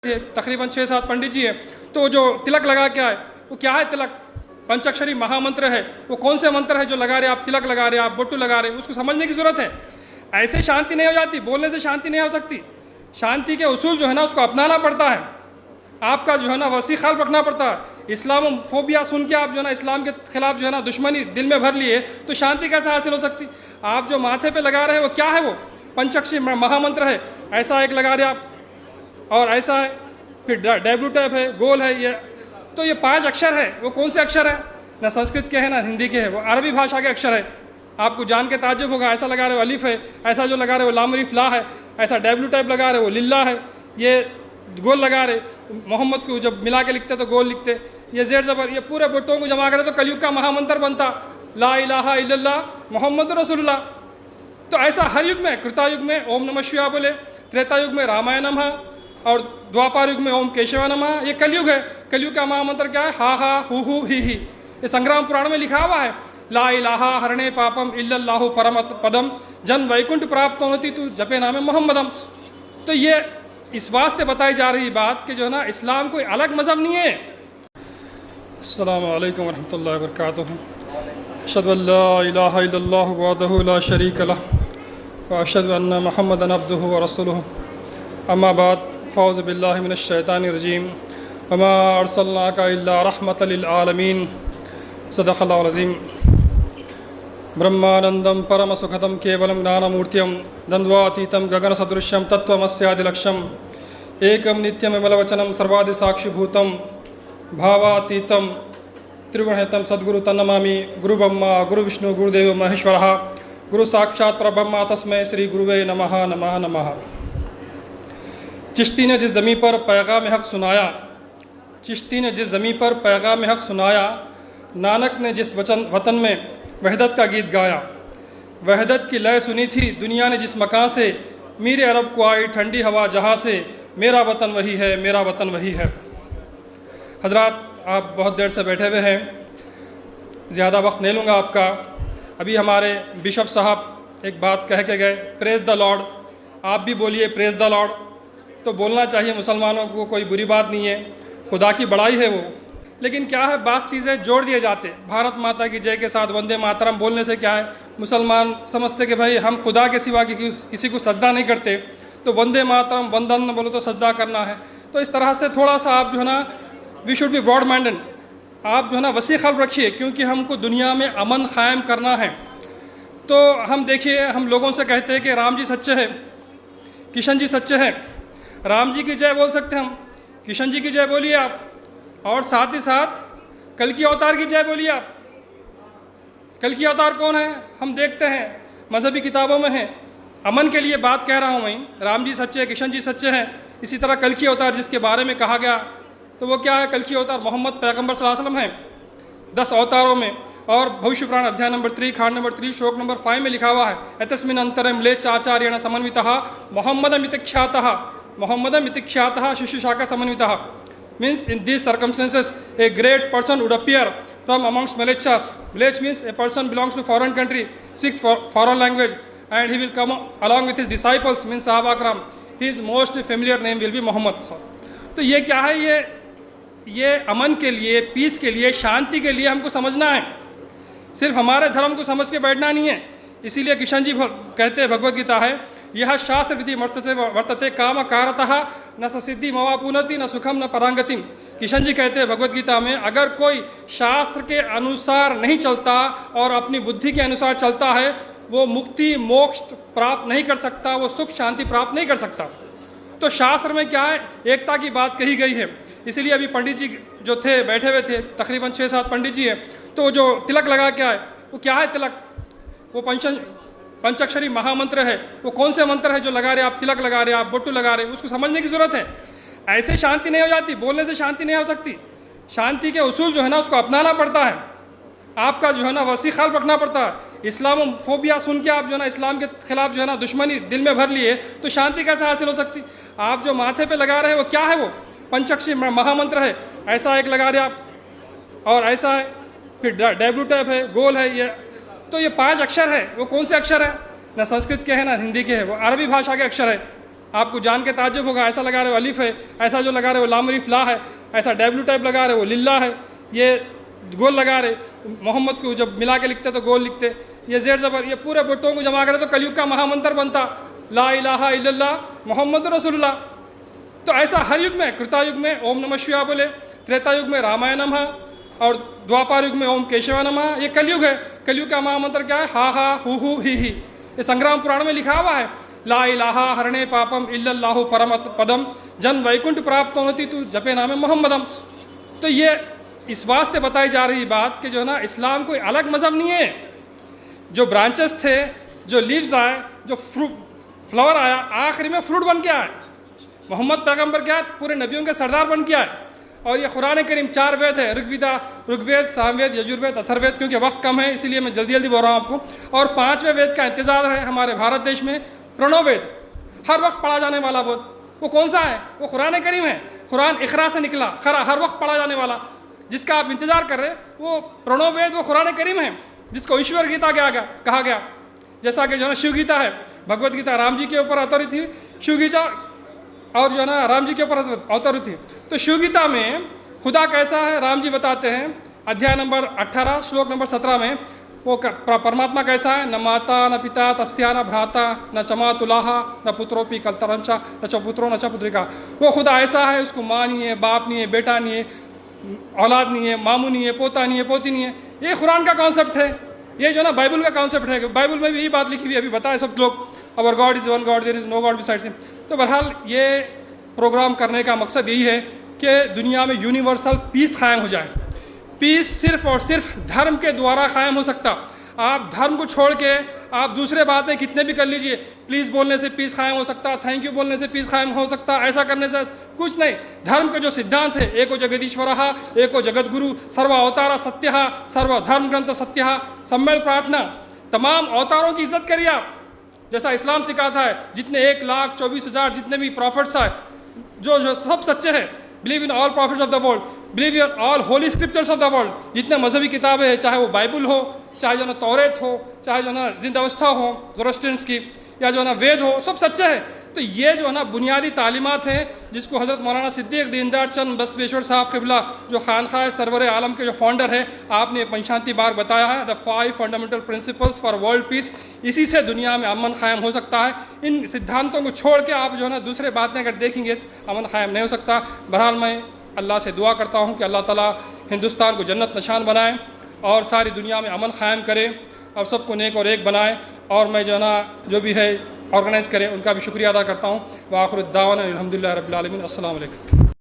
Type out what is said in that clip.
तकरीबन 6-7 पंडित जी हैं, तो जो तिलक लगा के आए वो क्या है? तिलक पंचाक्षरी महामंत्र है। वो कौन से मंत्र है जो लगा रहे आप? तिलक लगा रहे आप, बोटू लगा रहे, उसको समझने की ज़रूरत है। ऐसे शांति नहीं हो जाती, बोलने से शांति नहीं हो सकती। शांति के उसूल जो है ना उसको अपनाना पड़ता है। आपका जो है ना वसी ख्याल रखना पड़ता है। इस्लाम फोबिया सुन के आप जो है ना इस्लाम के खिलाफ जो है ना दुश्मनी दिल में भर लिए तो शांति कैसे हासिल हो सकती? आप जो माथे पे लगा रहे हैं वो क्या है? वो पंचाक्षरी महामंत्र है। ऐसा एक लगा रहे आप और ऐसा है, फिर डब्ल्यू टाइप है, गोल है, ये तो ये 5 अक्षर है। वो कौन से अक्षर है? ना संस्कृत के हैं ना हिंदी के हैं, वो अरबी भाषा के अक्षर है। आपको जान के ताज्जुब होगा। ऐसा लगा रहे हो अलिफ है, ऐसा जो लगा रहे हो लामरिफ ला है, ऐसा डब्ल्यू टाइप लगा रहे हो लिल्ला है, ये गोल लगा रहे। मोहम्मद को जब मिला के लिखते तो गोल लिखते, ये जेड जबर, ये पूरे बुट्टों को जमा करे तो कलयुग का महामंत्र बनता, ला इलाहा इल्लल्लाह मोहम्मद रसूलुल्लाह। तो ऐसा हर युग में, कृतायुग में ओम नमः शिवाय बोले, त्रेता युग में रामायणम है, और द्वापर युग में ओम केशवा नमः। ये कलयुग है। कलयुग का महामंत्र क्या है? हा हा हु ही। ये संग्राम पुराण में लिखा हुआ है, ला इलाहा हरणे पापम इल्लल्लाहु परम पदम जन वैकुंठ प्राप्त होती तू जपे नामे मोहम्मदम। तो ये इस वास्ते बताई जा रही बात कि जो है ना इस्लाम कोई अलग मज़हब नहीं है। अस्सलामु अलैकुम वरहमतुल्लाहि वबरकातुहू। अशहदु अल्ला इलाहा इल्लल्लाहु वहदहु ला शरीका लहु व अशहदु अन्ना मुहम्मदन अब्दुहु व रसूलुहु। अम्मा बाद फ़ौज़ु बिल्लाहि मिनश शैतानिर रजीम वमा अर्सलनाका इल्ला रहमतल लिल आलमीन। सदक़ल्लाहुल अज़ीम। ब्रह्मानंदम परम सुखदम केवलम ज्ञानमूर्तियम द्वंद्वातीतम गगन सदृश्यम तत्वमस्यादिलक्ष्यम एकम नित्यम विमलवचनम सर्वादिसाक्षिभूतम भावातीतम त्रिगुणहितम सद्गुरु तन्नमामि। गुरु ब्रह्मा गुरु विष्णु गुरुदेव महेश्वरः गुरु साक्षात् परब्रह्म तस्मै श्री गुरुवे नमः नमः नमः। चिश्ती ने जिस ज़मीं पर पैगाम हक़ सुनाया, चिश्ती ने जिस ज़मीं पर पैगाम हक़ सुनाया, नानक ने जिस वतन में वहदत का गीत गाया, वहदत की लय सुनी थी दुनिया ने जिस मकान से, मीरे अरब को आई ठंडी हवा जहाँ से, मेरा वतन वही है, मेरा वतन वही है। हजरात, आप बहुत देर से बैठे हुए हैं, ज़्यादा वक्त नहीं लूँगा आपका। अभी हमारे बिशप साहब एक बात कह के गए, प्रेज़ द लॉर्ड। आप भी बोलिए प्रेज़ द लॉर्ड। तो बोलना चाहिए, मुसलमानों को कोई बुरी बात नहीं है, खुदा की बड़ाई है वो। लेकिन क्या है, बात चीज़ें जोड़ दिए जाते। भारत माता की जय के साथ वंदे मातरम बोलने से क्या है, मुसलमान समझते कि भाई हम खुदा के सिवा किसी को सजदा नहीं करते, तो वंदे मातरम वंदन बोलो तो सजदा करना है। तो इस तरह से थोड़ा सा आप जो है ना, we should be broad minded. आप जो है ना वसी ख्याल रखिए, क्योंकि हमको दुनिया में अमन क़ायम करना है। तो हम देखिए, हम लोगों से कहते हैं कि राम जी सच्चे हैं, किशन जी सच्चे हैं। राम जी की जय बोल सकते हैं हम, किशन जी की जय बोलिए आप, और साथ ही साथ कल की अवतार की जय बोलिए आप। कल की अवतार कौन है? हम देखते हैं मजहबी किताबों में है। अमन के लिए बात कह रहा हूँ मैं, राम जी सच्चे, किशन जी सच्चे हैं। इसी तरह कल की अवतार जिसके बारे में कहा गया, तो वो क्या है? कल की अवतार मोहम्मद पैगम्बर सल्लल्लाहु अलैहि वसल्लम है 10 अवतारों में। और भविष्य पुराण अध्याय नंबर 3 खंड नंबर 3 श्लोक नंबर 5 में लिखा हुआ है, एतस्मिन् अंतरे म्लेच्छ आचार्येण समन्वितः मोहम्मदमिति ख्यातः शिशु शाखा समन्वितः। Means in these circumstances a great person would appear from amongst Mlechas. Mlech means a person belongs to foreign country, speaks foreign language, and he will come along with his disciples, means Sahaba Akram. His most familiar name will be Muhammad. तो ये क्या है? ये अमन के लिए, piece के लिए, शांति के लिए हमको समझना है। सिर्फ हमारे धर्म को समझ के बैठना नहीं है। इसीलिए किशन जी कहते हैं, भगवद गीता है, यह शास्त्र विधि वर्तते काम कारतः न सिद्धि मवापुनति न सुखम न परांगतिम। किशन जी कहते हैं भगवद गीता में, अगर कोई शास्त्र के अनुसार नहीं चलता और अपनी बुद्धि के अनुसार चलता है, वो मुक्ति मोक्ष प्राप्त नहीं कर सकता, वो सुख शांति प्राप्त नहीं कर सकता। तो शास्त्र में क्या है? एकता की बात कही गई है। इसीलिए अभी पंडित जी जो थे बैठे हुए थे, तकरीबन 6-7 पंडित जी हैं, तो जो तिलक लगा के आए वो क्या है? तिलक वो पंचाक्षरी महामंत्र है। वो कौन से मंत्र है जो लगा रहे आप? तिलक लगा रहे आप, बोटू लगा रहे, उसको समझने की ज़रूरत है। ऐसे शांति नहीं हो जाती, बोलने से शांति नहीं हो सकती। शांति के उसूल जो है ना उसको अपनाना पड़ता है। आपका जो है ना वसी ख्याल रखना पड़ता है। इस्लाम फोबिया सुन के आप जो है ना इस्लाम के खिलाफ जो है ना दुश्मनी दिल में भर लिए तो शांति कैसे हासिल हो सकती? आप जो माथे पे लगा रहे हैं वो क्या है? वो पंचाक्षरी महामंत्र है। ऐसा एक लगा रहे आप और ऐसा है, फिर डब्ल्यू टाइप है, गोल है, ये तो ये 5 अक्षर है। वो कौन से अक्षर है? ना संस्कृत के हैं ना हिंदी के हैं, वो अरबी भाषा के अक्षर है। आपको जान के ताज्जुब होगा, ऐसा लगा रहे हो अलिफ है, ऐसा जो लगा रहे हो लाम अलिफ ला है, ऐसा डब्ल्यू टाइप लगा रहे हो लिल्ला है, ये गोल लगा रहे, मोहम्मद को जब मिला के लिखते तो गोल लिखते, ये जेड ज़बर, ये पूरे बुट्टों को जमा करे तो कलयुग का महामंत्र बनता ला इलाहा इल्लल्लाह मोहम्मद रसूलुल्लाह। तो ऐसा हर युग में, कृता युग में ओम नमः शिवाय बोले, त्रेता युग में रामाय नमः, और द्वापर युग में ओम केशवा नमः। ये कलयुग है, कलयुग का महामंत्र क्या है? हा हा हु ही। ये संग्राम पुराण में लिखा हुआ है, ला इलाहा हरणे पापम इल्लल्लाहु परम पदम जन वैकुंठ प्राप्त होती तू जपे नामे मोहम्मदम। तो ये इस वास्ते बताई जा रही बात कि जो है ना, इस्लाम कोई अलग मज़हब नहीं है। जो ब्रांचेस थे, जो लीव्स आए, जो फ्लावर आया, आखिरी में फ्रूट बन के आए। मोहम्मद पैगंबर क्या है? पूरे नबियों के सरदार बन के आए। और ये कुरान करीम 4 वेद है, ऋग्वेद, सामवेद, यजुर्वेद, अथर्ववेद। क्योंकि वक्त कम है इसलिए मैं जल्दी जल्दी बोल रहा हूँ आपको। और 5वें वेद का इंतजार है हमारे भारत देश में, प्रणव वेद, हर वक्त पढ़ा जाने वाला वेद। वो कौन सा है? वो कुरान करीम है। कुरान इकरा से निकला, खरा, हर वक्त पढ़ा जाने वाला, जिसका आप इंतजार कर रहे हैं, वो प्रणव वेद, वो कुरान करीम है, जिसको ईश्वर गीता कहा गया। जैसा कि जो है ना शिव गीता है, भगवत गीता राम जी के ऊपर अवतरित थी, शिव गीता और जो है ना राम जी के ऊपर अवतरित थी। तो शिव गीता में खुदा कैसा है राम जी बताते हैं, अध्याय नंबर 18 श्लोक नंबर 17 में। वो परमात्मा कैसा है? न माता न पिता तस्या न भ्राता न चमा तुलाहा न पुत्रोपी कलतरंचा न च पुत्रो न च पुत्रिका। वो खुदा ऐसा है, उसको माँ नहीं है, बाप नहीं है, बेटा नहीं है, औलाद नहीं है, मामू नहीं है, पोता नहीं है, पोती नहीं है। ये कुरान का कॉन्सेप्ट है, ये जो ना बाइबल का कॉन्सेप्ट है। बाइबल में भी यही बात लिखी हुई है, अभी बताए सब लोग, our God is one God, there is no God besides him. तो बहरहाल ये प्रोग्राम करने का मकसद यही है कि दुनिया में यूनिवर्सल पीस कायम हो जाए। पीस सिर्फ और सिर्फ धर्म के द्वारा कायम हो सकता। आप धर्म को छोड़ के आप दूसरे बातें कितने भी कर लीजिए, प्लीज़ बोलने से पीस कायम हो सकता, थैंक यू बोलने से पीस कायम हो सकता, ऐसा करने से कुछ नहीं। धर्म के जो सिद्धांत है, एको जगदीश्वरः एको जगद्गुरु सर्व अवतारा सत्यः सर्व धर्म ग्रंथ सत्यः सम्मेल प्रार्थना, तमाम अवतारों की इज्जत करिए आप। जैसा इस्लाम सिखाता है, जितने 1,24,000 जितने भी प्रॉफिट्स आए, जो सब सच्चे हैं, believe in all profits of the world, believe in all Holi scriptures of the world. जितने मजहबी किताबें हैं, चाहे वो बाइबल हो, चाहे जो ना तौरेत हो, चाहे जो ना जिंद अवस्था हो ज़ोरास्ट्रियंस की, या जो ना वेद हो, सब सच्चे हैं। तो ये जो है ना बुनियादी तालीमात हैं, जिसको हज़रत मौलाना सिद्दीक़ दीनदयाल चंद बसवेश्वर साहब क़िबला, जो खानख़ाह सरवर आलम के जो फाउंडर हैं, आपने पंचांती बार बताया है, the 5 fundamental principles for world peace. इसी से दुनिया में अमन क़ायम हो सकता है। इन सिद्धांतों को छोड़ के आप जो है ना दूसरे बातें अगर देखेंगे तो अमन क़ायम नहीं हो सकता। बहरहाल मैं अल्लाह से दुआ करता हूँ कि अल्लाह ताला हिंदुस्तान को जन्नत निशान बनाए और सारी दुनिया में अमन क़ायम करे और सबको नेक और एक बनाए। और मैं जो है ना जो भी है ऑर्गेनाइज़ करें, उनका भी शुक्रिया अदा करता हूँ। व आखिर दावाना अल्हम्दुलिल्लाहि रब्बिल आलमीन। अस्सलामु अलैकुम।